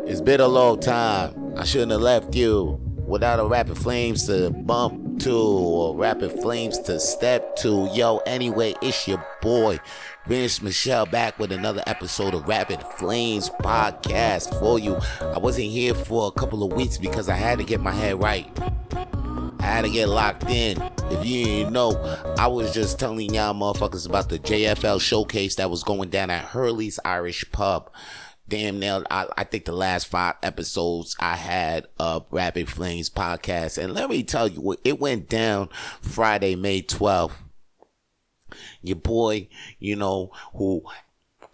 It's been a long time. I shouldn't have left you without a Rapid Flames to bump to or Rapid Flames to step to. Yo, anyway, it's your boy, Vince Michelle, back with another episode of Rapid Flames podcast for you. I wasn't here for a couple of weeks because I had to get my head right. I had to get locked in. If you didn't know, I was just telling y'all motherfuckers about the JFL showcase that was going down at Hurley's Irish Pub. Damn now, I think the last 5 episodes I had of Rapid Flames podcast. And let me tell you, it went down Friday, May 12th. Your boy, who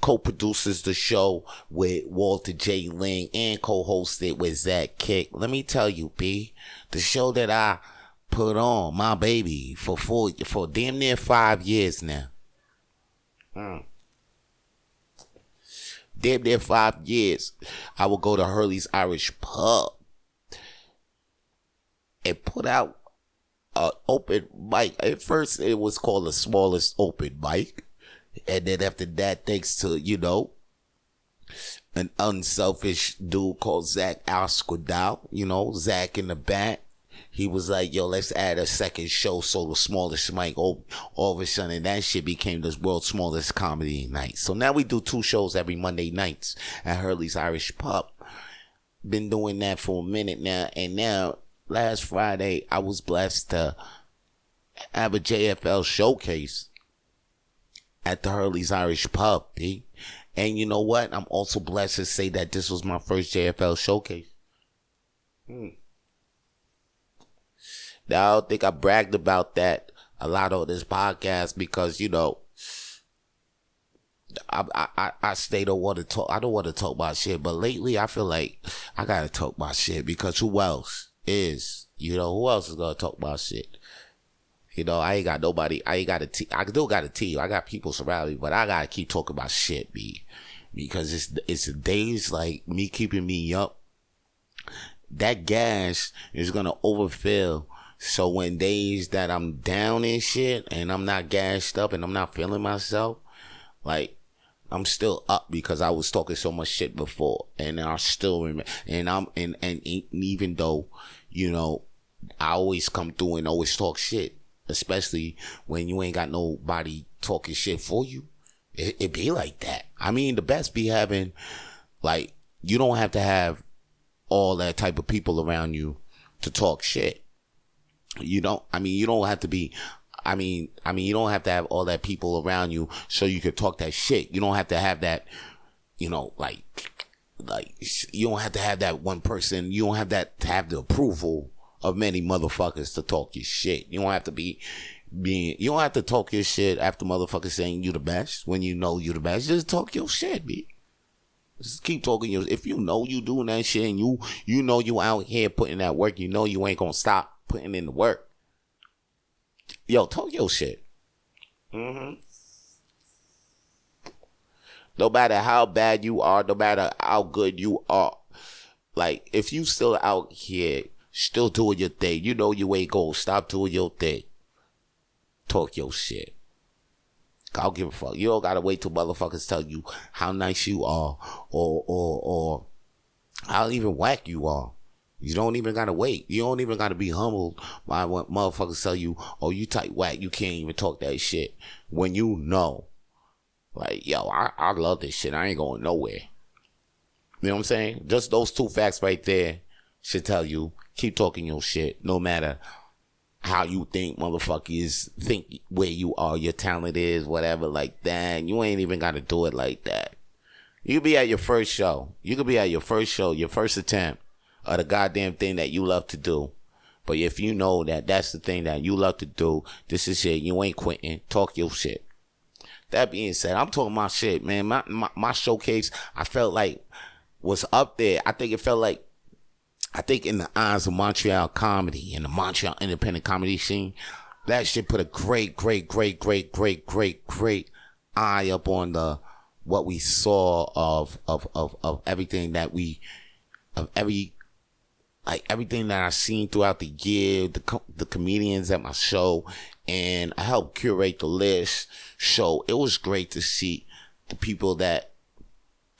co-produces the show with Walter J. Ling and co-hosts it with Zach Kick. Let me tell you, B, the show that I put on, my baby, for damn near 5 years now. Damn near 5 years, I would go to Hurley's Irish Pub and put out an open mic. At first, it was called the smallest open mic. And then after that, thanks to, an unselfish dude called Zach Asquidal, Zach in the back. He was like, yo, let's add a second show. So the smallest mic, all of a sudden, that shit became the world's smallest comedy night. So now we do 2 shows every Monday nights at Hurley's Irish Pub. Been doing that for a minute now. And now, last Friday, I was blessed to have a JFL showcase at the Hurley's Irish Pub, B. And you know what? I'm also blessed to say that this was my first JFL showcase. Now, I don't think I bragged about that a lot on this podcast because, I stay don't want to talk. I don't want to talk about shit, but lately I feel like I gotta talk about shit because who else is? Who else is gonna talk about shit? I ain't got nobody. I ain't got a team. I still got a team. I got people surrounding me, but I gotta keep talking about shit, B, because it's days like me keeping me up. That gas is gonna overfill. So when days that I'm down and shit and I'm not gassed up and I'm not feeling myself, like I'm still up because I was talking so much shit before, and I still remember. And even though, I always come through and always talk shit, especially when you ain't got nobody talking shit for you. It be like that. I mean, the best be having, like, you don't have to have all that type of people around you to talk shit. You don't have to be, you don't have to have all that people around you so you could talk that shit. You don't have to have that, like, you don't have to have that one person. You don't have to have the approval of many motherfuckers to talk your shit. You don't have to you don't have to talk your shit after motherfuckers saying you the best when you know you the best. Just talk your shit, B. Just keep talking if you know you doing that shit and you know you out here putting that work, you ain't gonna stop putting in the work. Yo, talk your shit. No matter how bad you are, no matter how good you are, like, if you still out here, still doing your thing, you ain't gonna stop doing your thing. Talk your shit. I don't give a fuck. You don't gotta wait till motherfuckers tell you how nice you are or how even whack you are. You don't even gotta wait. You don't even gotta be humbled by what motherfuckers tell you, oh, you tight whack, you can't even talk that shit. When you know, like, yo, I love this shit. I ain't going nowhere. You know what I'm saying? Just those 2 facts right there should tell you, keep talking your shit, no matter how you think motherfuckers think where you are, your talent is, whatever, like that. You ain't even gotta do it like that. You could be at your first show. You could be at your first show, your first attempt of the goddamn thing that you love to do. But if you know that that's the thing that you love to do, this is it. You ain't quitting. Talk your shit. That being said, I'm talking my shit, man. My showcase, I felt like was up there. I think in the eyes of Montreal comedy and the Montreal independent comedy scene, that shit put a great eye up on what we saw of everything that everything that I seen throughout the year, the comedians at my show, and I helped curate the list. So it was great to see the people that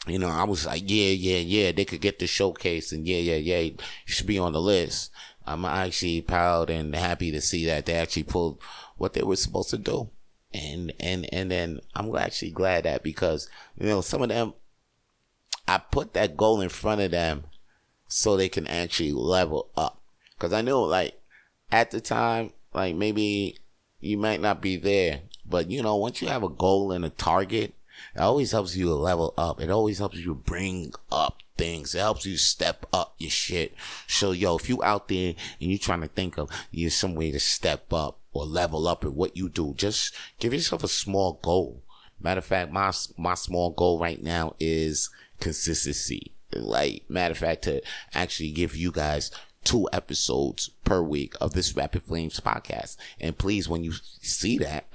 I was like, yeah, they could get the showcase, and yeah, you should be on the list. I'm actually proud and happy to see that they actually pulled what they were supposed to do. And then I'm actually glad that, because, some of them, I put that goal in front of them so they can actually level up. Because I knew, like, at the time, like, maybe you might not be there, but, once you have a goal and a target, it always helps you to level up. It always helps you to bring up things. It helps you step up your shit. So, if you out there and you trying to think of some way to step up or level up at what you do, just give yourself a small goal. Matter of fact, my small goal right now is consistency. Like, matter of fact, to actually give you guys 2 episodes per week of this Rapid Flames podcast. And please, when you see that,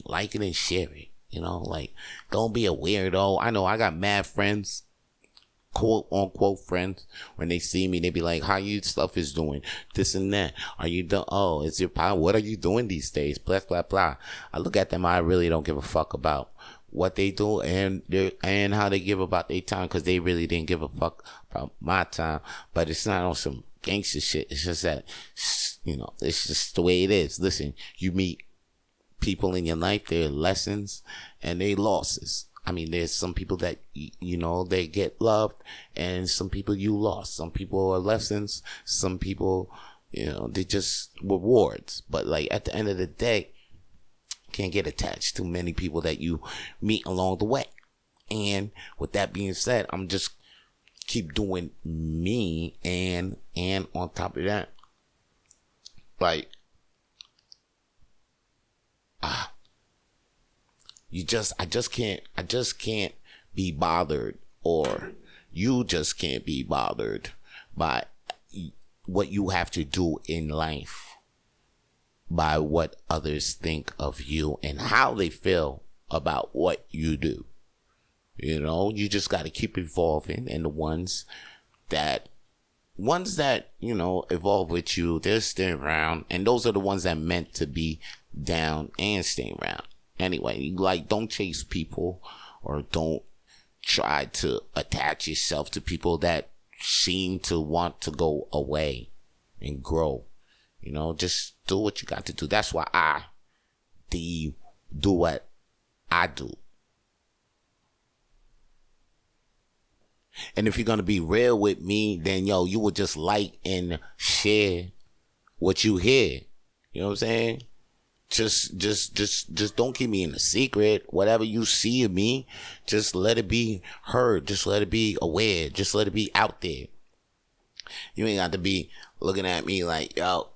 like it and share it. Like, don't be a weirdo. I know I got mad friends, quote unquote friends. When they see me, they be like, how you stuff is doing? This and that. Are you done? Oh, it's your power. What are you doing these days? Blah, blah, blah. I look at them. I really don't give a fuck about what they do and how they give about their time, because they really didn't give a fuck about my time. But it's not on some gangster shit. It's just that, it's just the way it is. Listen, you meet people in your life, their lessons and their losses. There's some people that, they get loved, and some people you lost. Some people are lessons. Some people, they just rewards. But, like, at the end of the day, can't get attached to many people that you meet along the way. And with that being said, I'm just keep doing me, and on top of that, like, I just can't be bothered, or you just can't be bothered by what you have to do in life, by what others think of you and how they feel about what you do. You just got to keep evolving, and the ones that evolve with you, they're staying around, and those are the ones that meant to be down and stay around. Anyway, like, don't chase people, or don't try to attach yourself to people that seem to want to go away and grow. Just do what you got to do. That's why I do what I do. And if you're going to be real with me, then, you will just like and share what you hear. You know what I'm saying? Just don't keep me in a secret. Whatever you see of me, just let it be heard. Just let it be aware. Just let it be out there. You ain't got to be looking at me like, yo,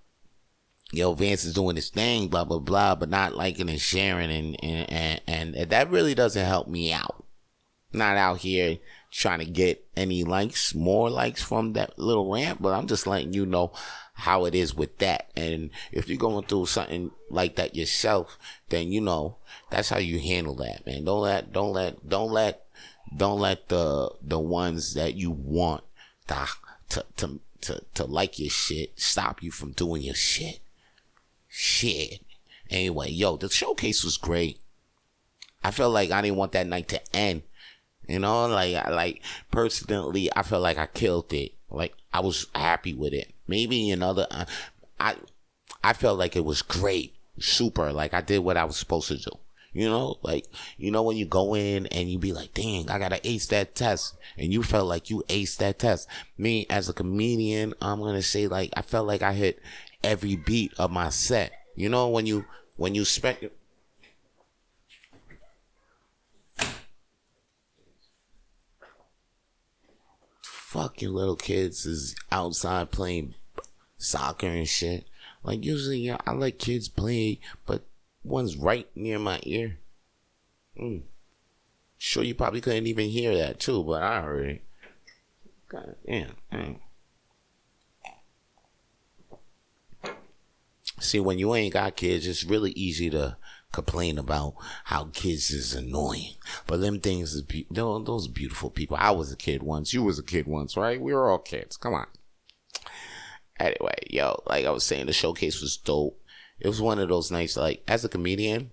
Vance is doing this thing, blah, blah, blah, but not liking and sharing. And that really doesn't help me out. Not out here trying to get any more likes from that little rant, but I'm just letting you know how it is with that. And if you're going through something like that yourself, then that's how you handle that, man. Don't let the ones that you want to like your shit stop you from doing your shit. Anyway, the showcase was great. I felt like I didn't want that night to end. Personally, I felt like I killed it. Like, I was happy with it. Maybe I felt like it was great, super. Like, I did what I was supposed to do. When you go in and you be like, dang, I gotta ace that test, and you felt like you aced that test. Me, as a comedian, I'm gonna say, like, I felt like I hit every beat of my set. When you spent. Fucking little kids is outside playing soccer and shit. Like, usually, I let kids play, but one's right near my ear. Sure, you probably couldn't even hear that too, but I heard it. God damn. See, when you ain't got kids, it's really easy to complain about how kids is annoying. But them things is those beautiful people. I was a kid once. You was a kid once, right? We were all kids. Come on. Anyway, like I was saying, the showcase was dope. It was one of those nights, like, as a comedian,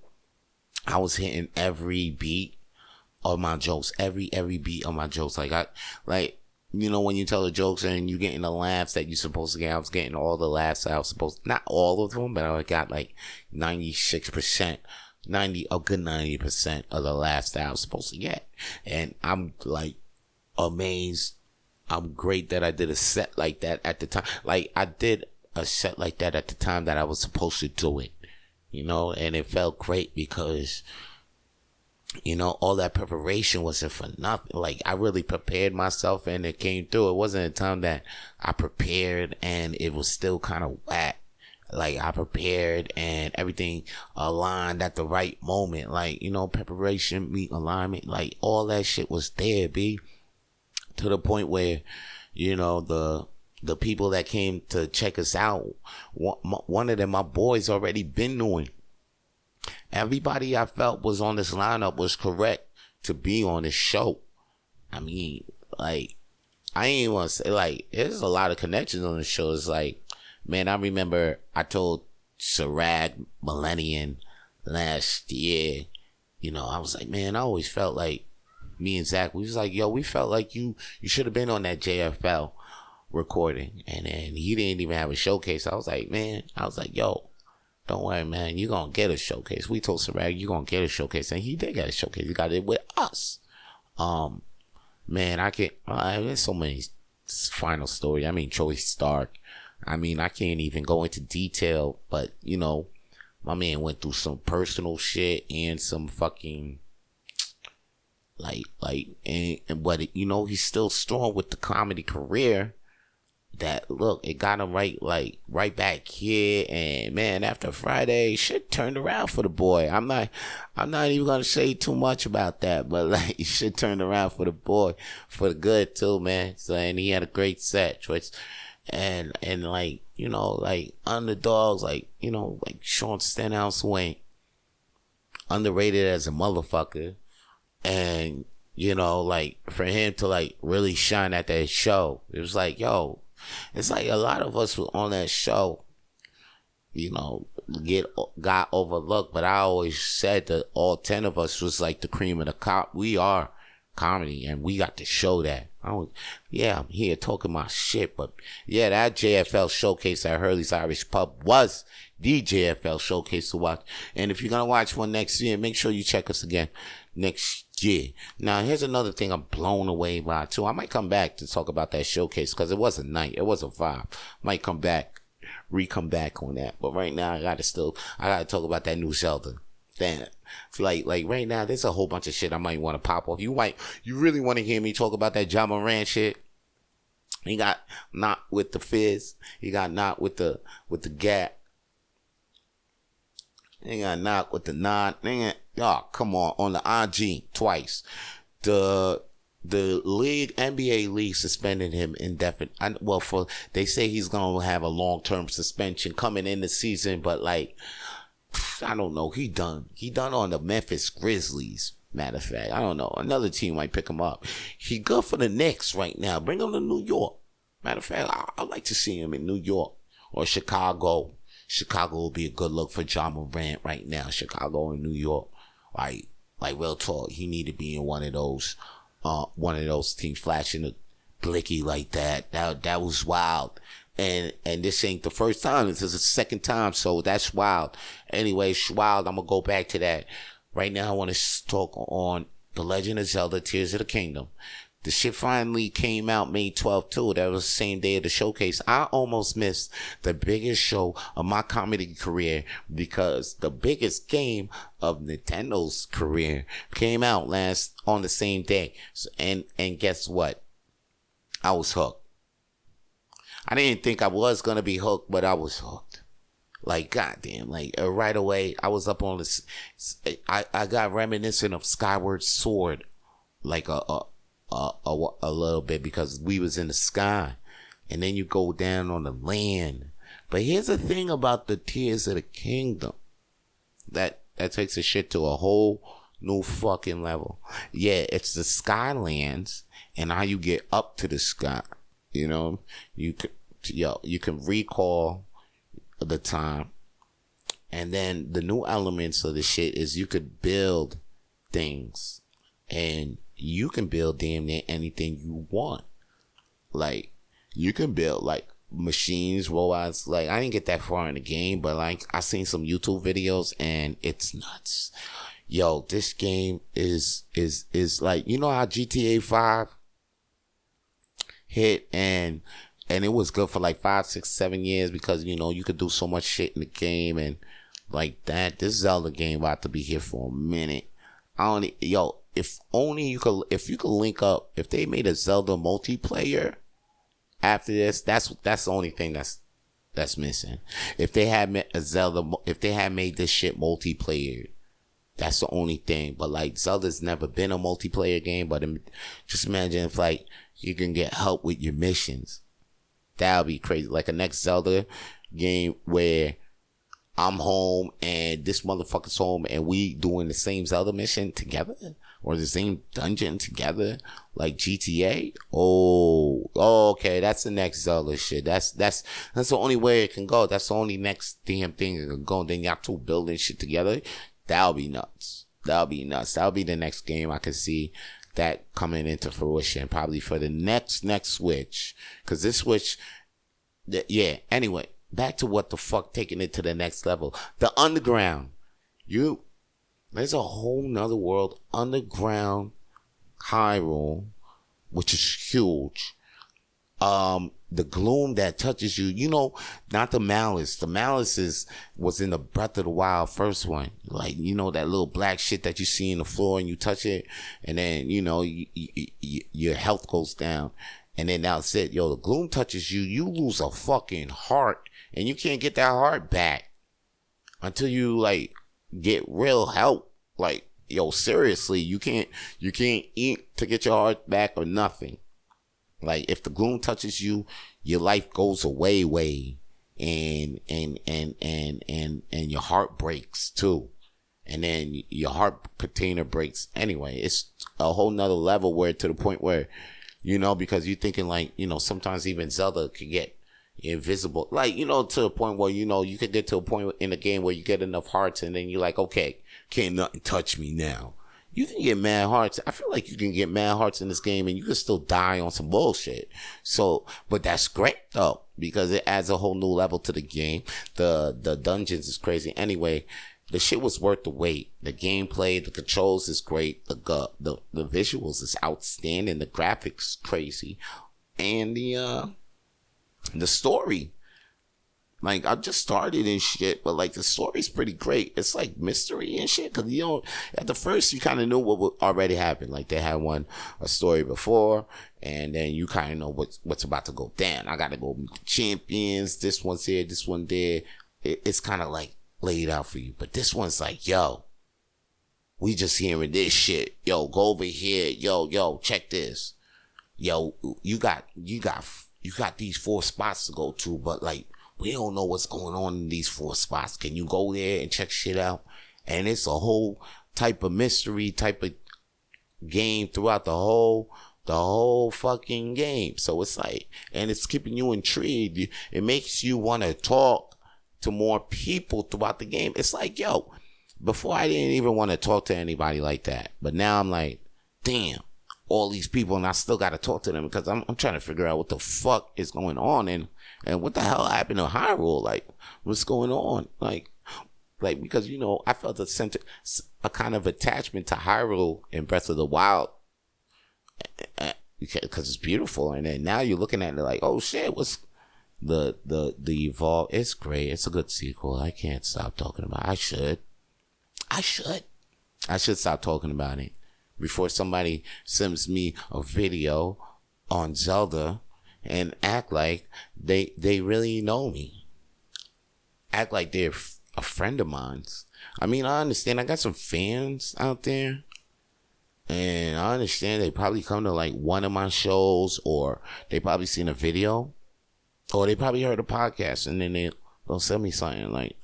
I was hitting every beat of my jokes, every beat of my jokes. Like, you know, when you tell the jokes and you getting the laughs that you're supposed to get, I was getting all the laughs I was supposed, not all of them, but I got like 96%, a good 90% of the laughs that I was supposed to get. And I'm like amazed. I'm great that I did a set like that at the time. Like, I did a set like that at the time that I was supposed to do it, you know, and it felt great because, you know, all that preparation wasn't for nothing. Like, I really prepared myself and it came through. It wasn't a time that I prepared and it was still kind of whack. Like, I prepared and everything aligned at the right moment. Like, you know, preparation meet alignment. Like, all that shit was there, B. To the point where, you know, the people that came to check us out, one of them, my boys, already been doing. Everybody I felt was on this lineup was correct to be on this show. I mean, like, I ain't want to say, like, there's a lot of connections on the show. It's like, man, I remember I told Sarag Millennium last year, you know, I was like, man, I always felt like, me and Zach, we was like, yo, we felt like you should have been on that JFL recording. And then he didn't even have a showcase. I was like, yo, don't worry, man, you gonna get a showcase. We told Sarag, you gonna get a showcase. And he did get a showcase. He got it with us. Man, there's so many final story. I mean, Troy Stark. I mean, I can't even go into detail, but, you know, my man went through some personal shit and some fucking, but you know, he's still strong with the comedy career. That, look, it got him right back here. And man, after Friday, shit turned around for the boy. I'm not even gonna say too much about that, but like, shit turned around for the boy, for the good too, man. So, and he had a great set, which, and like, you know, like underdogs, like, you know, like Sean Stenhouse went underrated as a motherfucker. And, you know, like, for him to, like, really shine at that show, it was like, yo, it's like a lot of us on that show, you know, got overlooked. But I always said that all 10 of us was like the cream of the crop. We are comedy, and we got to show that. I'm here talking my shit, but yeah, that JFL showcase at Hurley's Irish Pub was the JFL showcase to watch. And if you're gonna watch one next year, make sure you check us again next year. Now, here's another thing I'm blown away by too. I might come back to talk about that showcase because it was a night, it was a vibe. Might come back on that, but right now I gotta talk about that new Zelda. Damn. It's like right now, there's a whole bunch of shit I might want to pop off. You really want to hear me talk about that Ja Morant shit? He got knocked with the fizz. He got knocked with the gap. He got knocked with the nod. Oh, come on the IG twice. The league, NBA league, suspended him indefinite. They say he's gonna have a long-term suspension coming in the season, but like, I don't know. He done on the Memphis Grizzlies. Matter of fact, I don't know. Another team might pick him up. He good for the Knicks right now. Bring him to New York. Matter of fact, I'd like to see him in New York or Chicago. Chicago will be a good look for Ja Morant right now. Chicago and New York. Like real talk. He need to be in one of those teams flashing the Blicky like that. That was wild. And this ain't the first time. This is the second time, so that's wild. Anyway, wild. I'm gonna go back to that. Right now, I want to talk on The Legend of Zelda: Tears of the Kingdom. The shit finally came out May 12th too. That was the same day of the showcase. I almost missed the biggest show of my comedy career because the biggest game of Nintendo's career came out on the same day. So, and guess what? I was hooked. I didn't think I was going to be hooked, but I was hooked. Like, goddamn, like right away, I was up on this. I got reminiscent of Skyward Sword, like a little bit because we was in the sky, and then you go down on the land. But here's the thing about the Tears of the Kingdom, that takes the shit to a whole new fucking level. Yeah, it's the Skylands and how you get up to the sky. You know, you can recall the time, and then the new elements of the shit is you could build things and you can build damn near anything you want. Like, you can build like machines, robots. Like, I didn't get that far in the game, but like I seen some YouTube videos and it's nuts. Yo, this game is like, you know how GTA 5 hit and it was good for like 5, 6, 7 years because, you know, you could do so much shit in the game and like that. This Zelda game about to be here for a minute. If you could link up, if they made a Zelda multiplayer after this, that's the only thing that's missing. If they had made this shit multiplayer, that's the only thing. But like, Zelda's never been a multiplayer game. But just imagine if like you can get help with your missions. That would be crazy. Like a next Zelda game where I'm home and this motherfucker's home and we doing the same Zelda mission together or the same dungeon together, like GTA. Oh, okay, that's the next Zelda shit. That's the only way it can go. That's the only next damn thing it can go. And then y'all two building shit together. That'll be nuts. That'll be the next game I could see that coming into fruition, probably for the next Switch. Cause this Switch, yeah. Anyway, back to what the fuck taking it to the next level. The underground. There's a whole nother world, underground Hyrule, which is huge. The gloom that touches you, you know, not the malice. The malice was in the Breath of the Wild first one. Like, you know, that little black shit that you see in the floor and you touch it, and then, you know, your health goes down. And then now it's it. Yo, the gloom touches you, you lose a fucking heart, and you can't get that heart back until you, like, get real help. Like, yo, seriously, you can't eat to get your heart back or nothing. Like, if the gloom touches you, your life goes away, and your heart breaks too. And then your heart container breaks anyway. It's a whole nother level where, to the point where, you know, because you're thinking like, you know, sometimes even Zelda could get invisible. Like, you know, to the point where, you know, you could get to a point in the game where you get enough hearts and then you're like, okay, can't nothing touch me now. You can get mad hearts. I feel like you can get mad hearts in this game and you can still die on some bullshit. So, but that's great though, because it adds a whole new level to the game. The dungeons is crazy. Anyway, the shit was worth the wait. The gameplay, the controls is great. The visuals is outstanding. The graphics crazy. And the story. Like, I just started and shit, but like the story's pretty great. It's like mystery and shit, cause you know, at the first you kind of knew what would already happen. Like they had a story before, and then you kind of know what's about to go down. I gotta go meet the champions. This one's here, this one there. It's kind of like laid out for you. But this one's like, yo, we just hearing this shit. Yo, go over here. Yo, check this. Yo, you got these 4 spots to go to, but like, we don't know what's going on in these 4 spots. Can you go there and check shit out? And it's a whole type of mystery, type of game throughout the whole fucking game. So it's like, and it's keeping you intrigued. It makes you want to talk to more people throughout the game. It's like, yo, before I didn't even want to talk to anybody like that. But now I'm like, damn, all these people, and I still got to talk to them because I'm trying to figure out what the fuck is going on and what the hell happened to Hyrule? Like, what's going on? Like, because, you know, I felt a kind of attachment to Hyrule in Breath of the Wild because it's beautiful. And then now you're looking at it like, oh shit, what's the Evolve? It's great. It's a good sequel. I can't stop talking about it. I should stop talking about it before somebody sends me a video on Zelda and act like they really know me. Act like they're a friend of mine. I mean, I understand. I got some fans out there. And I understand they probably come to like one of my shows, or they probably seen a video, or they probably heard a podcast, and then they'll send me something like,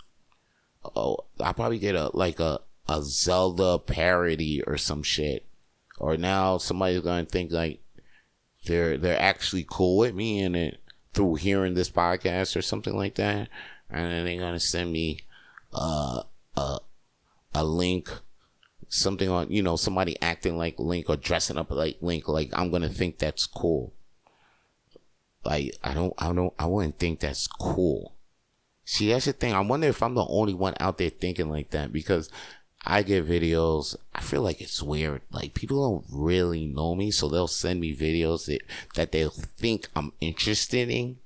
oh, I probably get a Zelda parody or some shit. Or now somebody's going to think like, they're actually cool with me and it through hearing this podcast or something like that, and then they're gonna send me a link something on, you know, somebody acting like Link or dressing up like Link, like I'm gonna think that's cool. Like I wouldn't think that's cool. See, that's the thing. I wonder if I'm the only one out there thinking like that, because I get videos. I feel like it's weird. Like, people don't really know me, so they'll send me videos that they'll think I'm interested in.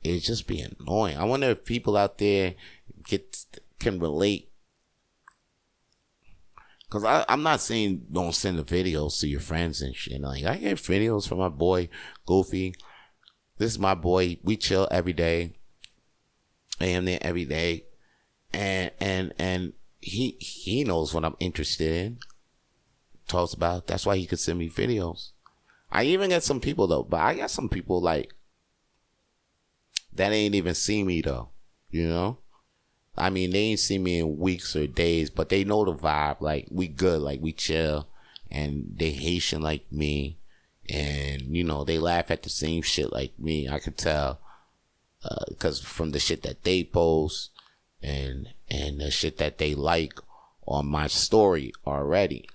It'd just be annoying. I wonder if people out there can relate. Because I'm not saying don't send the videos to your friends and shit. Like, I get videos from my boy, Goofy. This is my boy. We chill every day. I am there every day. And he knows what I'm interested in. Talks about. That's why he could send me videos. I even get some people, though. But I got some people, like, that ain't even see me, though. You know? I mean, they ain't seen me in weeks or days, but they know the vibe. Like, we good. Like, we chill. And they Haitian like me. And, you know, they laugh at the same shit like me. I could tell. Because from the shit that they post and the shit that they like on my story already.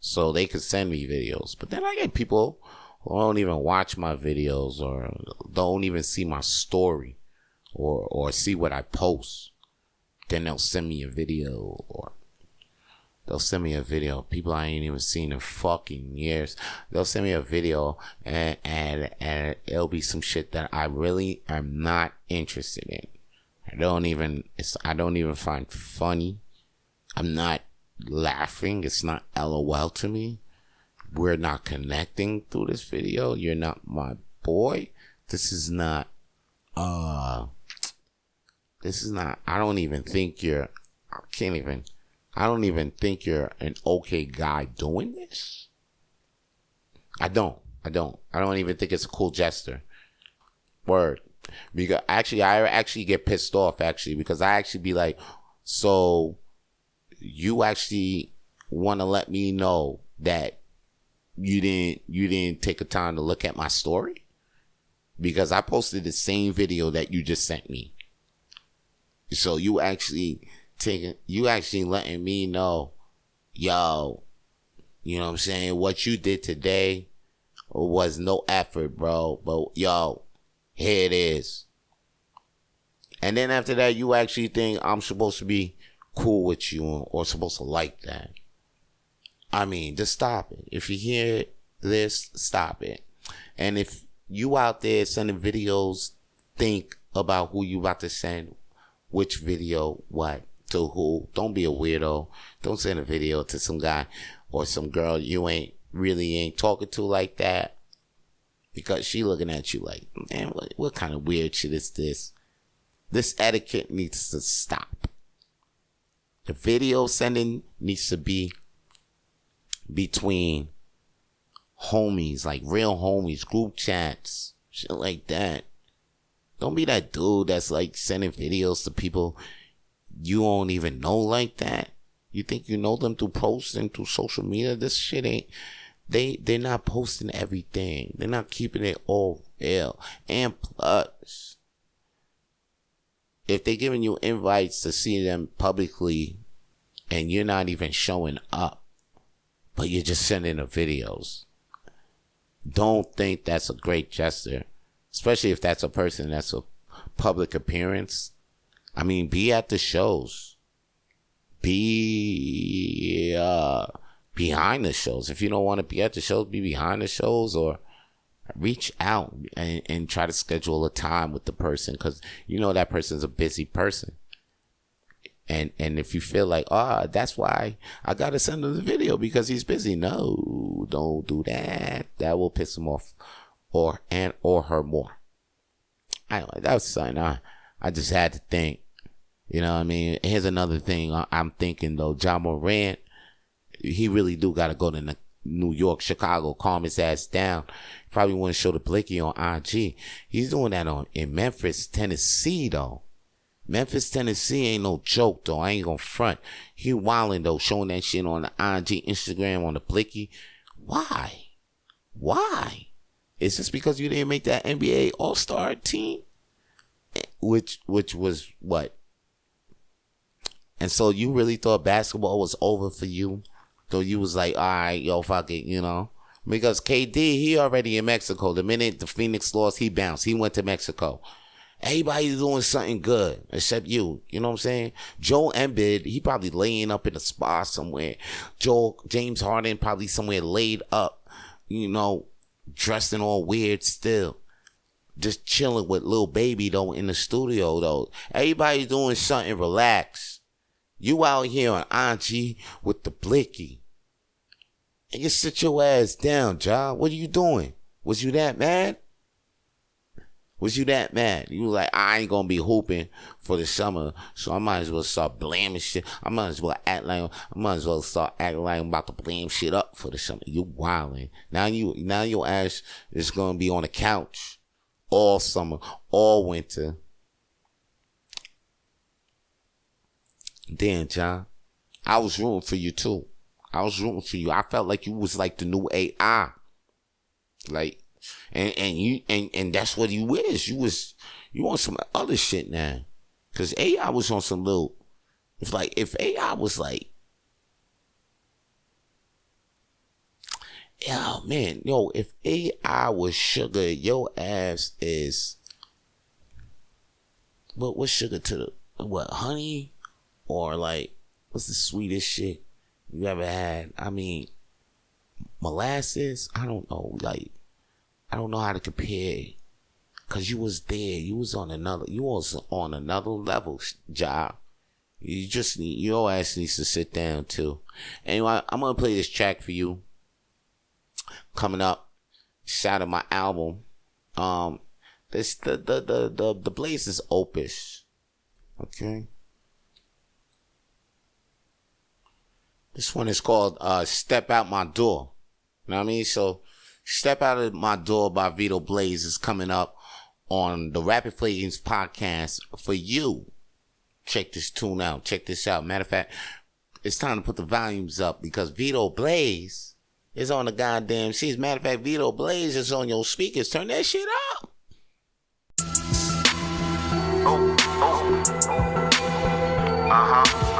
So they could send me videos. But then I get people who don't even watch my videos or don't even see my story or see what I post. Then they'll send me a video, or they'll send me a video. People I ain't even seen in fucking years. They'll send me a video and it'll be some shit that I really am not interested in. I don't even find funny. I'm not laughing. It's not LOL to me. We're not connecting through this video. You're not my boy. This is not, I don't even think you're an okay guy doing this. I don't even think it's a cool gesture. Word. Because I actually get pissed off, because I actually be like, so you actually want to let me know that you didn't take the time to look at my story? Because I posted the same video that you just sent me. So you actually letting me know, yo, you know what I'm saying? What you did today was no effort, bro. But yo, here it is. And then after that, you actually think I'm supposed to be cool with you or supposed to like that. I mean, just stop it. If you hear this, stop it. And if you out there sending videos, think about who you about to send, which video, what, to who. Don't be a weirdo. Don't send a video to some guy or some girl you ain't talking to like that, because she looking at you like, man, what kind of weird shit is this? This etiquette needs to stop. The video sending needs to be between homies, like real homies, group chats, shit like that. Don't be that dude that's like sending videos to people you don't even know like that. You think you know them through posting, through social media? This shit ain't, they're not posting everything. They're not keeping it all real. And plus, if they're giving you invites to see them publicly and you're not even showing up, but you're just sending the videos, don't think that's a great gesture. Especially if that's a person that's a public appearance. I mean, be at the shows. Be behind the shows. If you don't want to be at the shows, be behind the shows, or reach out and try to schedule a time with the person, because you know that person's a busy person. And if you feel like, that's why I gotta send him the video because he's busy. No, don't do that. That will piss him off or her more. That was something I just had to think. You know what I mean? Here's another thing I'm thinking, though. John Morant, he really do got to go to New York, Chicago, calm his ass down. Probably want to show the Blicky on IG. He's doing that in Memphis, Tennessee, though. Memphis, Tennessee ain't no joke, though. I ain't gonna front. He wilding, though, showing that shit on the IG, Instagram, on the Blicky. Why? Is this because you didn't make that NBA All-Star team? Which was what? And so you really thought basketball was over for you? So you was like, all right, yo, fuck it, you know? Because KD, he already in Mexico. The minute the Phoenix lost, he bounced. He went to Mexico. Everybody's doing something good except you. You know what I'm saying? Joel Embiid, he probably laying up in a spa somewhere. James Harden probably somewhere laid up, you know, dressed in all weird still. Just chilling with Lil Baby, though, in the studio, though. Everybody's doing something relaxed. You out here on Anchi with the Blicky. And you sit your ass down, John. What are you doing? Was you that mad? Was you that mad? You was like, I ain't gonna be hooping for the summer, so I might as well start blaming shit. I might as well start acting like I'm about to blame shit up for the summer. You wildin'. Now your ass is gonna be on the couch all summer, all winter. Damn, John. I was rooting for you too. I felt like you was like the new AI. Like, and that's what you is. You on some other shit now. Cause AI was on some little, it's like, if AI was like, oh man, yo, if AI was sugar, your ass is, what's sugar to the, honey? Or like, what's the sweetest shit you ever had? I mean, molasses? I don't know. Like, I don't know how to compare. Cause you was there. You was on another level, job. Your ass needs to sit down too. Anyway, I'm gonna play this track for you. Coming up, shout out my album. This the Blaze is Opus. Okay. This one is called Step Out My Door. You know what I mean? So, Step Out of My Door by Vito Blaze is coming up on the Rapid Flames podcast for you. Check this tune out. Check this out. Matter of fact, it's time to put the volumes up because Vito Blaze is on the goddamn sheets. Matter of fact, Vito Blaze is on your speakers. Turn that shit up.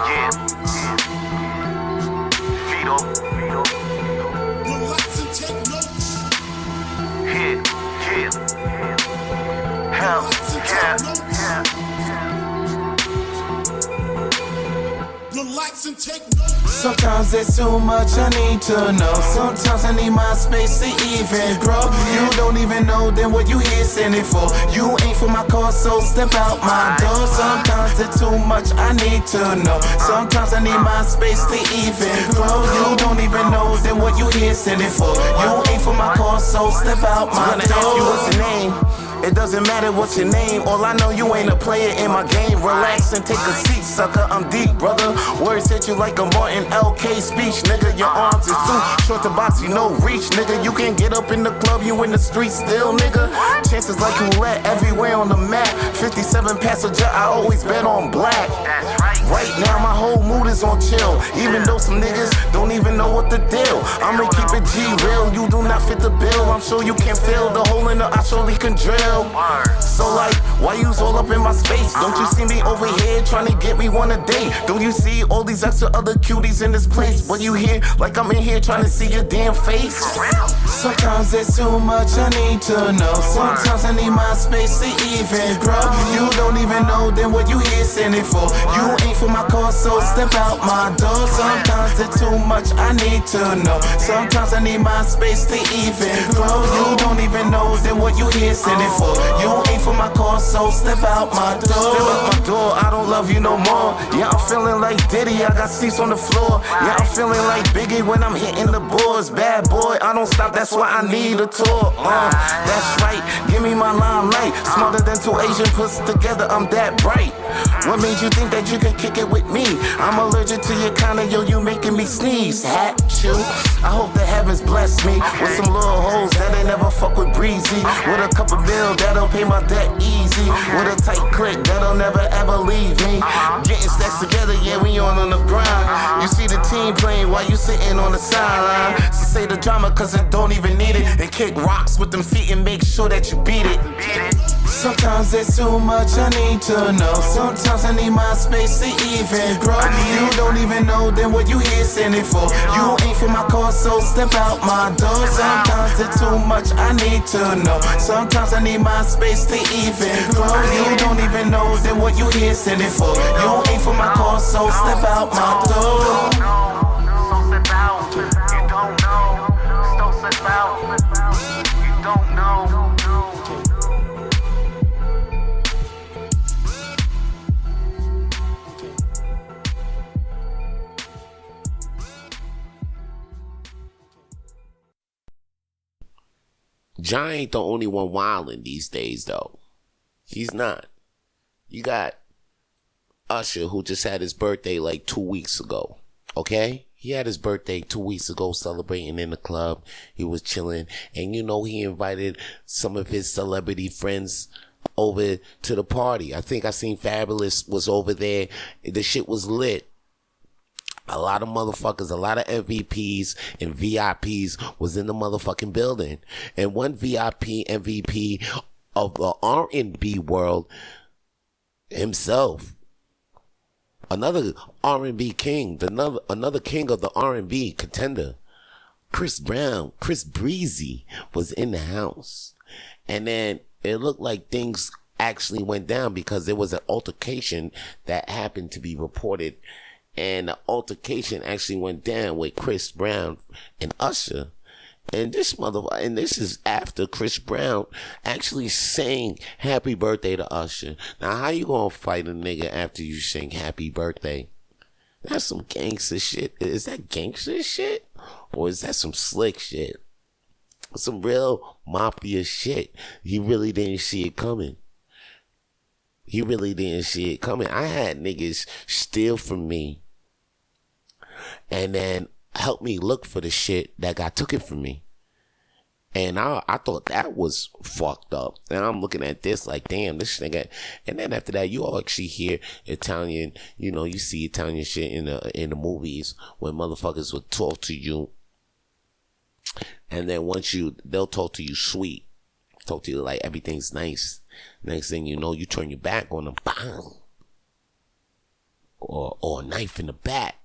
Yeah. Relax and take notes. Hell, relax and take notes. Sometimes there's too much I need to know. Sometimes I need my space to even grow. You don't even know then what you here sending for. You ain't for my cause, so step out my door. Sometimes there's too much I need to know. Sometimes I need my space to even grow. You don't even know then what you here sending for. You ain't for my cause, so step out my door. You what's your name? It doesn't matter what's your name. All I know, you ain't a player in my game. Relax and take a seat, sucker. I'm deep, brother. Words hit you like a Martin LK speech, nigga. Your arms is too short to box, you no reach, nigga. You can get up in the club, you in the street still, nigga. Chances like roulette everywhere on the map. 57 passenger, I always bet on black. Right now, my whole mood is on chill. Even though some niggas don't even know what the deal. I'ma keep it G real, you do not fit the bill. I'm sure you can feel the hole in the I surely can drill. So like, why you's all up in my space? Don't you see me over here trying to get me one a day? Don't you see all these extra other cuties in this place? But you here like I'm in here trying to see your damn face. Sometimes there's too much I need to know. Sometimes I need my space to even grow. You don't even know then what you here sending for. You ain't for my cause, so step out my door. Sometimes there's too much I need to know. Sometimes I need my space to even grow. You don't even know then what you here sending for. You ain't for my cause, so step out my door. Step out my door, I don't love you no more. Yeah, I'm feeling like Diddy, I got seats on the floor. Yeah, I'm feeling like Biggie when I'm hitting the boards. Bad boy, I don't stop, that's why I need a tour. That's right, give me my limelight. Smarter than two Asian puss together, I'm that bright. What made you think that you can kick it with me? I'm allergic to your kind of, yo, you making me sneeze. Hat you, I hope the heavens bless me with some little hoes that ain't never fuck with Breezy. With a couple bills that'll pay my debt easy. With a tight click that'll never ever leave me. Getting stacks together, yeah, we on the grind. You see the team playing while you sitting on the sideline. So say the drama cause it don't even need it. And kick rocks with them feet and make sure that you beat it. Sometimes there's too much I need to know. Sometimes I need my space to even grow. You don't even know then what you here sending for. You ain't for my cause, so step out my door. Sometimes there's too much I need to know. Sometimes I need my space to even grow. You don't even know then what you here sending for. You ain't for my cause, so step out my door. So step out. You don't know. So step out. You don't know. John ain't the only one wilding these days, though. He's not. You got Usher, who just had his birthday like 2 weeks ago. Okay? He had his birthday 2 weeks ago, celebrating in the club. He was chilling. And you know, he invited some of his celebrity friends over to the party. I think I seen Fabulous was over there. The shit was lit. A lot of motherfuckers, a lot of MVPs and VIPs was in the motherfucking building. And one VIP MVP of the R&B world himself, another R&B king, another king of the R&B contender, Chris Brown, Chris Breezy, was in the house. And then it looked like things actually went down because there was an altercation that happened to be reported. And the altercation actually went down with Chris Brown and Usher. And this is after Chris Brown actually sang happy birthday to Usher. Now, how you gonna fight a nigga after you sing happy birthday? That's some gangster shit. Is that gangster shit? Or is that some slick shit? Some real mafia shit. He really didn't see it coming. He really didn't see it coming. I had niggas steal from me and then help me look for the shit that got took it from me. And I thought that was fucked up. And I'm looking at this like, damn, this nigga. And then after that, you all actually hear Italian, you see Italian shit in the movies when motherfuckers would talk to you. And then they'll talk to you sweet. Talk to you like everything's nice. Next thing you know, you turn your back on them, bang, or a knife in the back.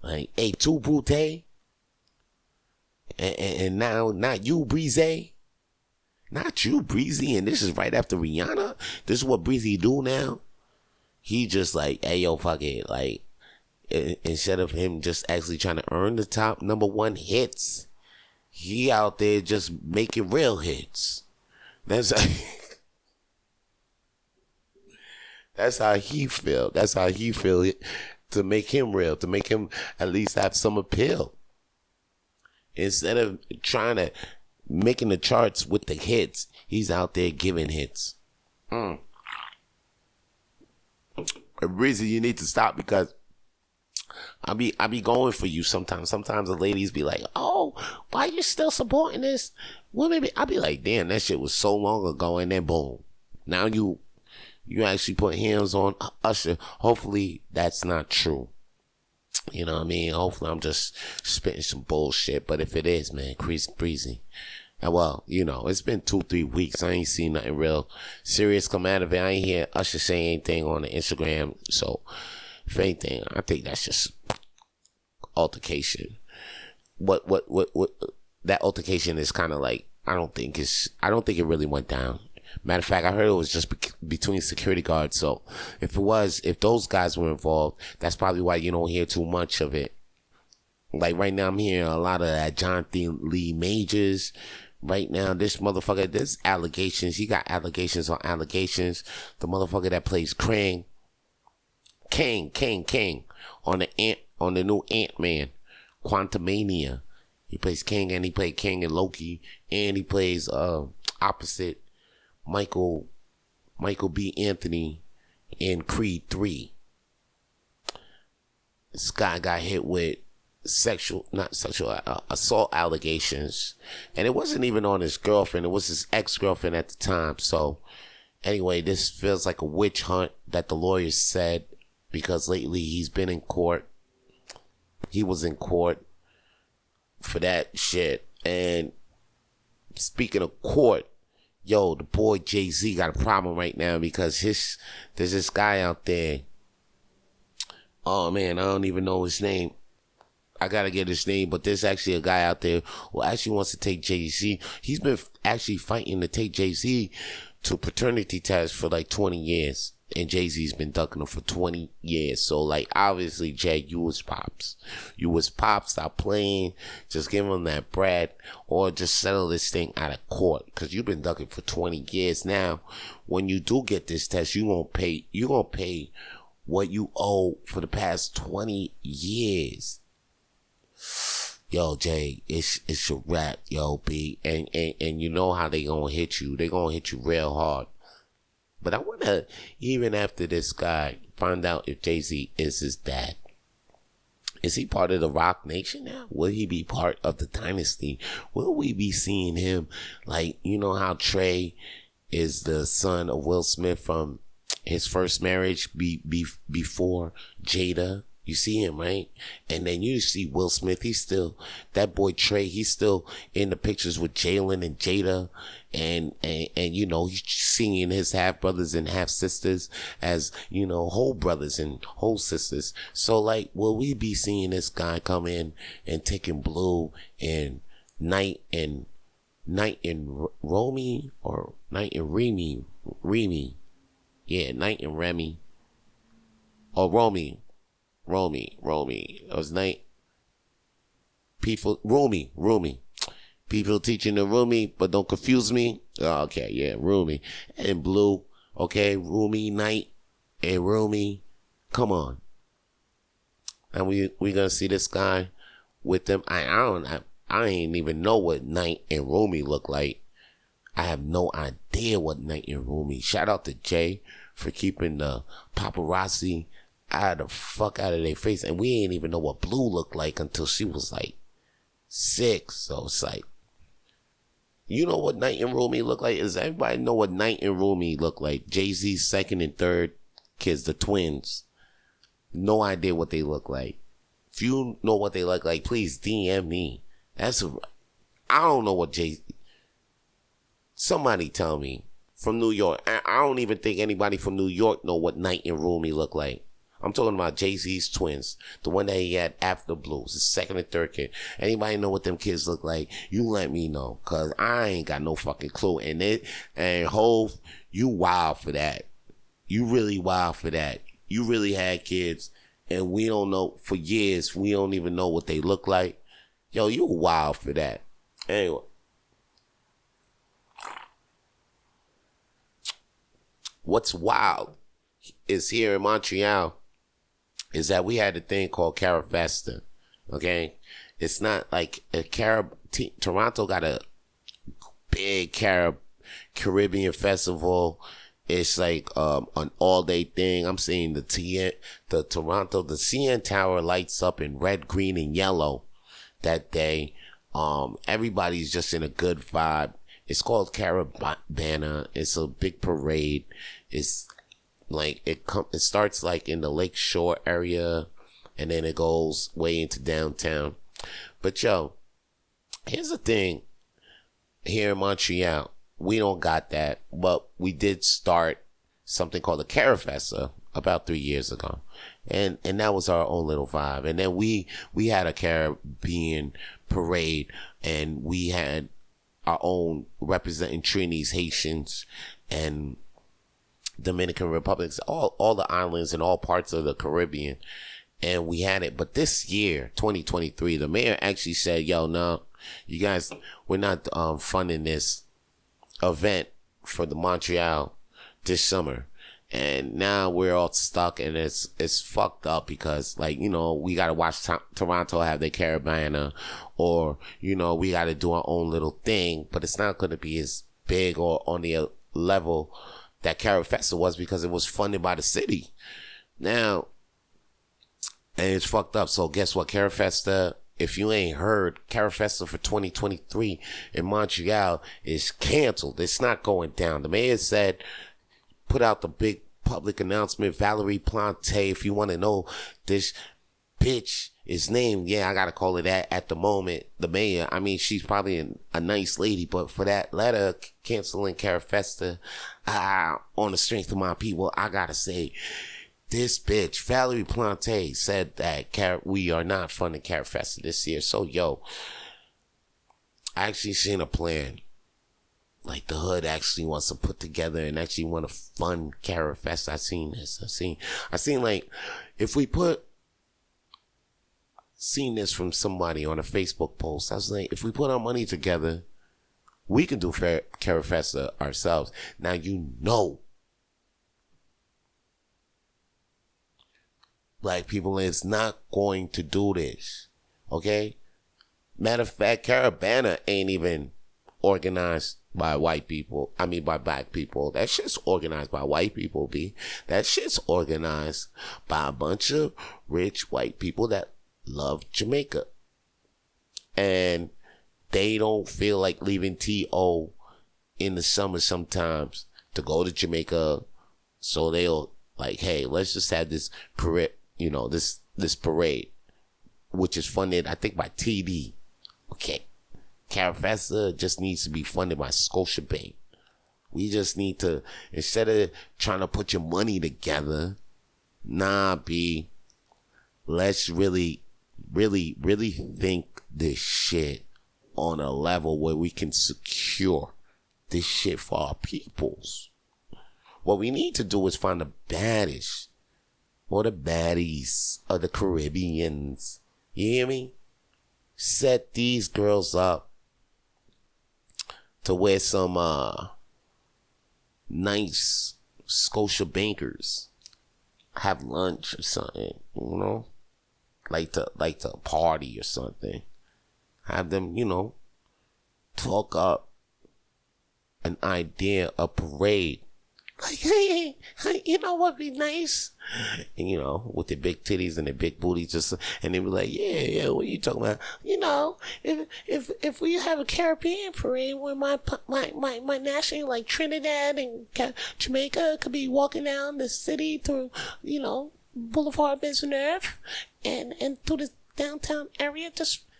Like, hey, tu brute, and now not you, Breezy, not you, Breezy, and this is right after Rihanna. This is what Breezy do now. He just like, hey, yo, fuck it, like, instead of him just actually trying to earn the top #1 hits, he out there just making real hits. That's how he feel. That's how he feel it, to make him real, to make him at least have some appeal. Instead of trying to making the charts with the hits, he's out there giving hits. Breezy, you need to stop, because I be going for you sometimes. Sometimes the ladies be like, oh, why you still supporting this? Women I be like, damn, that shit was so long ago, and then boom. Now you actually put hands on Usher. Hopefully that's not true. You know what I mean? Hopefully I'm just spitting some bullshit. But if it is, man, Chris Breezy. Well, it's been 2-3 weeks. I ain't seen nothing real serious come out of it. I ain't hear Usher say anything on the Instagram. So, if anything, I think that's just altercation. What that altercation is kind of like, I don't think it really went down. Matter of fact, I heard it was just between security guards. So if those guys were involved, that's probably why you don't hear too much of it. Like right now, I'm hearing a lot of that Jonathan Lee Majors. Right now, this motherfucker, there's allegations. He got allegations on allegations. The motherfucker that plays King on the new Ant-Man, Quantumania. He plays King, and he played King in Loki, and he plays opposite Michael B. Anthony in Creed 3. This guy got hit with assault allegations, and it wasn't even on his girlfriend. It was his ex-girlfriend at the time. So anyway, this feels like a witch hunt that the lawyers said, because lately he's been in court. He was in court for that shit. And speaking of court, yo, the boy Jay-Z got a problem right now because there's this guy out there. Oh man, I don't even know his name. I gotta get his name, but there's actually a guy out there who actually wants to take Jay-Z. He's been actually fighting to take Jay-Z to paternity test for like 20 years. And Jay-Z's been ducking him for 20 years. So, like, obviously, Jay, you was pops. You was pops. Stop playing. Just give him that bread. Or just settle this thing out of court. Because you've been ducking for 20 years now. When you do get this test, you're going to pay what you owe for the past 20 years. Yo, Jay, it's a wrap, yo, B. And you know how they going to hit you. They going to hit you real hard. But I want to, even after this guy, find out if Jay-Z is his dad. Is he part of the Rock Nation now? Will he be part of the dynasty? Will we be seeing him, like, you know how Trey is the son of Will Smith from his first marriage before Jada? You see him, right? And then you see Will Smith. He's still, that boy Trey, he's still in the pictures with Jalen and Jada. And you know, he's seeing his half brothers and half sisters as, you know, whole brothers and whole sisters. So, like, will we be seeing this guy come in and taking Blue and Night and Romy or Night and Remy? Yeah, Night and Remy. Or Romy. It was Night. Rumi. People teaching the Rumi, but don't confuse me. Oh, okay, yeah, Rumi. And Blue, okay, Rumi, Night, and Rumi. Come on. And we gonna see this guy with them. I ain't even know what Night and Rumi look like. I have no idea what Night and Rumi. Shout out to Jay for keeping the paparazzi out of their face. And we ain't even know what Blue looked like until she was like 6. So it's like, you know what Night and Rumi look like? Does everybody know what Night and Rumi look like? Jay-Z's second and third kids, the twins. No idea what they look like. If you know what they look like, please DM me. I don't know what somebody tell me from New York. I don't even think anybody from New York know what Night and Rumi look like. I'm talking about Jay-Z's twins. The one that he had after Blues. The second and third kid. Anybody know what them kids look like? You let me know. Because I ain't got no fucking clue. And Hov, you wild for that. You really wild for that. You really had kids. And we don't know. For years, we don't even know what they look like. Yo, you wild for that. Anyway. What's wild is here in Montreal is that we had a thing called Carafesta, okay? It's not like Toronto got a big Caribbean festival. It's like an all-day thing. I'm seeing the CN Tower lights up in red, green, and yellow that day. Everybody's just in a good vibe. It's called Caravana. It's a big parade. It's like it starts like in the Lake Shore area, and then it goes way into downtown. But yo, here's the thing. Here in Montreal, we don't got that, but we did start something called the Carafesta about 3 years ago, and that was our own little vibe. And then we had a Caribbean parade, and we had our own representing Trinis, Haitians, and Dominican Republics, all the islands and all parts of the Caribbean. And we had it. But this year, 2023, the mayor actually said, yo, no, you guys, we're not funding this event for the Montreal this summer. And now we're all stuck, and it's fucked up because, like, you know, we got to watch Toronto have their Caravana, or, you know, we got to do our own little thing, but it's not going to be as big or on the level that Carafesta was because it was funded by the city. Now, and it's fucked up. So guess what? Carafesta, if you ain't heard, Carafesta for 2023 in Montreal is canceled. It's not going down. The mayor said, put out the big public announcement. Valerie Plante, if you want to know this bitch is named, yeah, I gotta call her that at the moment, the mayor. I mean, she's probably a nice lady, but for that letter canceling Carafesta, on the strength of my people, I gotta say, this bitch, Valerie Plante, said that we are not funding Carafesta this year. So, yo, I actually seen a plan. Like, the hood actually wants to put together and actually want to fund Carafesta. I seen this. I seen like, if we seen this from somebody on a Facebook post. I was like, if we put our money together, we can do Carafesta ourselves. Now, you know, black people is not going to do this. Okay? Matter of fact, Caravana ain't even organized by white people. I mean, by black people. That shit's organized by white people, B. That shit's organized by a bunch of rich white people that love Jamaica. And they don't feel like leaving T.O. in the summer sometimes to go to Jamaica. So they'll like, hey, let's just have this parade, this parade, which is funded, I think, by TD. Okay. Carafesta just needs to be funded by Scotiabank. We just need to, instead of trying to put your money together, B, let's really think this shit on a level where we can secure this shit for our peoples. What we need to do is find the baddest or the baddies of the Caribbeans. You hear me? Set these girls up to wear some nice Scotia bankers. Have lunch or something, like to party or something. Have them, talk up an idea, a parade. Like, hey, you know what'd be nice? And, with their big titties and their big booty, and they be like, yeah, what are you talking about? If we have a Caribbean parade where my national, like Trinidad and Jamaica, could be walking down the city through, Boulevard Maisonneuve and through the downtown area,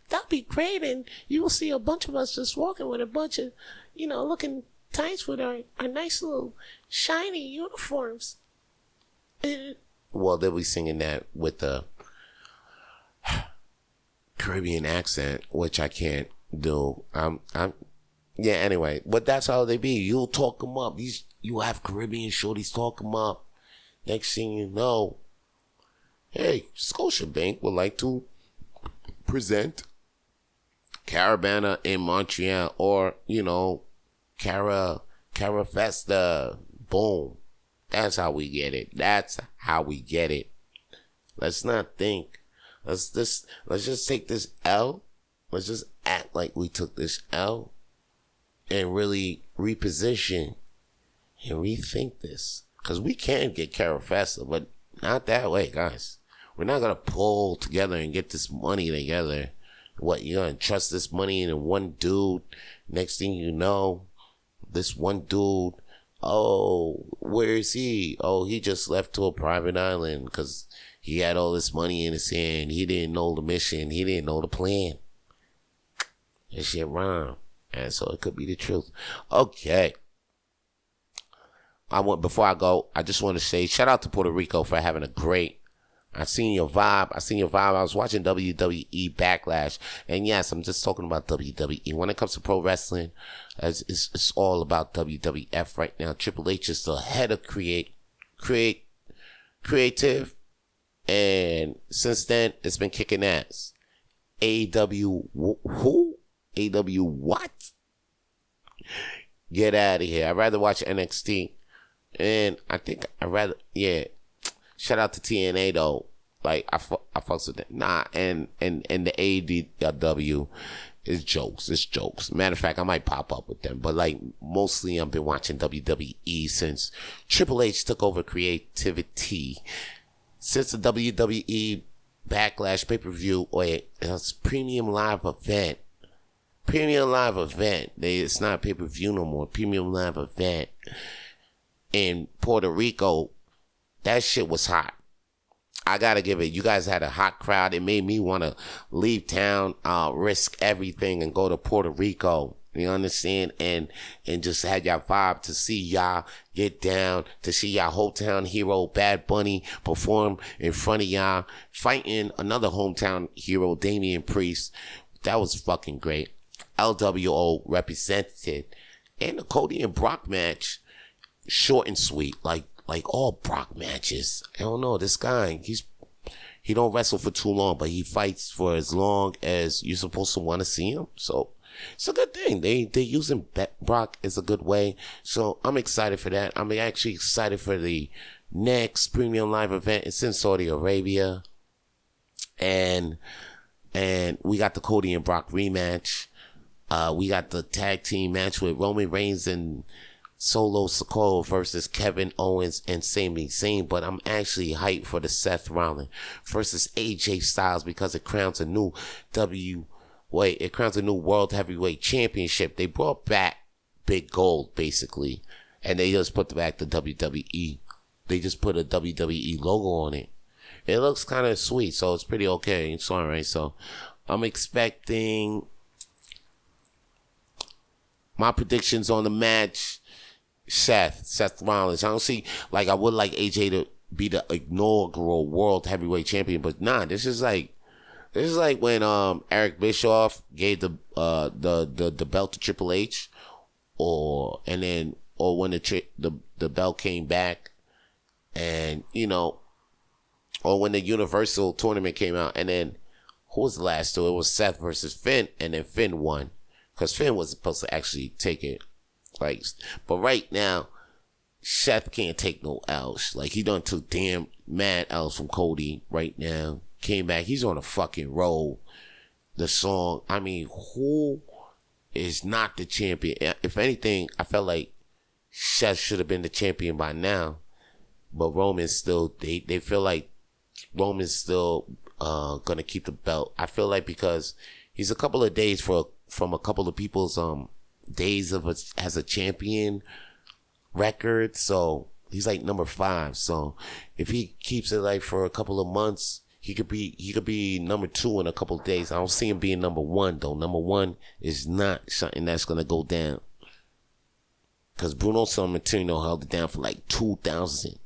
that'd be great. And you will see a bunch of us just walking with a bunch of, looking tights with our nice little shiny uniforms. Well, they'll be singing that with the Caribbean accent, which I can't do. Yeah, anyway, but that's how they be. You'll talk them up. You have Caribbean shorties talk them up. Next thing you know, hey, Scotiabank would like to present Carabana in Montreal, or, Carafesta. Boom. That's how we get it. Let's not think. Let's just take this L. Let's just act like we took this L and really reposition and rethink this. Because we can get Carafesta, but not that way, guys. We're not going to pull together and get this money together. What, you're going to trust this money in one dude? Next thing you know, this one dude, oh, where is he? Oh, he just left to a private island because he had all this money in his hand. He didn't know the mission. He didn't know the plan. That shit rhyme. And so it could be the truth. Okay. Before I go, I just want to say shout out to Puerto Rico for having a great, I seen your vibe. I was watching WWE Backlash. And yes, I'm just talking about WWE. When it comes to pro wrestling, it's all about WWF right now. Triple H is the head of creative. And since then, it's been kicking ass. AEW, who? AEW what? Get out of here. I'd rather watch NXT. And I think shout out to TNA though. Like I fucks with that. Nah, and the AEW is jokes. It's jokes. Matter of fact, I might pop up with them. But like mostly I've been watching WWE since Triple H took over creativity. Since the WWE Backlash pay-per-view, it's premium live event. It's not pay-per-view no more. Premium live event. In Puerto Rico, that shit was hot. I gotta give it. You guys had a hot crowd. It made me want to leave town, risk everything, and go to Puerto Rico. You understand? And just had y'all vibe to see y'all get down, to see y'all hometown hero Bad Bunny perform in front of y'all, fighting another hometown hero, Damian Priest. That was fucking great. LWO represented. And the Cody and Brock match, short and sweet, like all Brock matches. I don't know, this guy, he don't wrestle for too long, but he fights for as long as you're supposed to want to see him. So it's a good thing. They using Brock is a good way. So I'm excited for that. I'm actually excited for the next premium live event. It's in Saudi Arabia, and we got the Cody and Brock rematch. We got the tag team match with Roman Reigns and Solo Sikoa versus Kevin Owens and Sami Zayn. But I'm actually hyped for the Seth Rollins versus AJ Styles because it crowns a new World Heavyweight Championship. They brought back Big Gold, basically, and they just put back the WWE. They just put a WWE logo on it. It looks kind of sweet, so it's pretty okay. It's all right. So I'm expecting my predictions on the match. Seth Rollins. I don't see, like, I would like AJ to be the inaugural World Heavyweight Champion, but nah, this is like when Eric Bischoff gave the belt to Triple H, or when the belt came back, and or when the Universal tournament came out, and then who was the last two? It was Seth versus Finn, and then Finn won. Because Finn was supposed to actually take it. But right now, Seth can't take no L's. Like, he done took damn mad L's from Cody right now. Came back. He's on a fucking roll. The song, I mean, who is not the champion? If anything, I felt like Seth should have been the champion by now. But Roman's still, they feel like Roman's still going to keep the belt. I feel like because he's a couple of days from a couple of people's days as a champion record, so he's like number 5. So if he keeps it like for a couple of months, he could be number 2 in a couple of days. I don't see him being number 1 though. Number 1 is not something that's gonna go down, because Bruno Sammartino held it down for like 2,000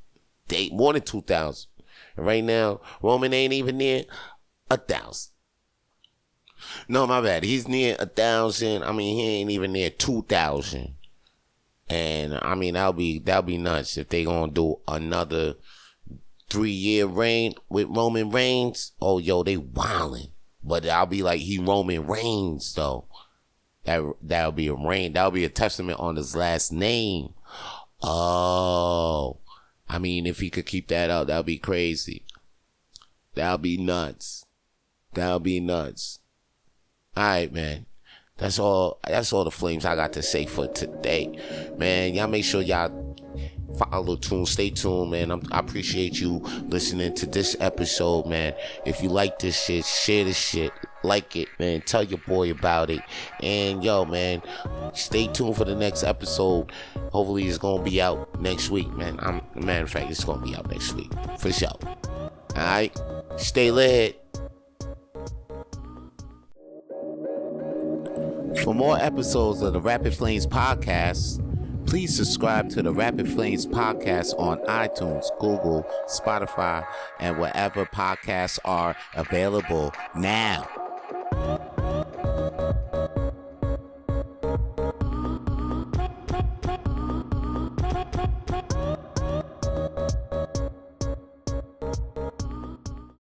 days, more than 2,000. And right now Roman ain't even near 1,000. No, my bad. He's near 1,000. I mean, he ain't even near 2,000. And I mean, that'll be nuts if they gonna do another 3-year reign with Roman Reigns. Oh, yo, they wildin'. But I'll be like, he Roman Reigns though. That'll be a reign. That'll be a testament on his last name. Oh, I mean, if he could keep that up, that'll be crazy. That'll be nuts. That'll be nuts. All right, man. That's all the flames I got to say for today. Man, y'all make sure y'all follow tune, stay tuned, man. I appreciate you listening to this episode, man. If you like this shit, share this shit. Like it, man. Tell your boy about it. And yo, man, stay tuned for the next episode. Hopefully it's gonna be out next week, man. Matter of fact, it's gonna be out next week. For sure. Alright? Stay lit. For more episodes of the Rapid Flames podcast, please subscribe to the Rapid Flames podcast on iTunes, Google, Spotify, and wherever podcasts are available now.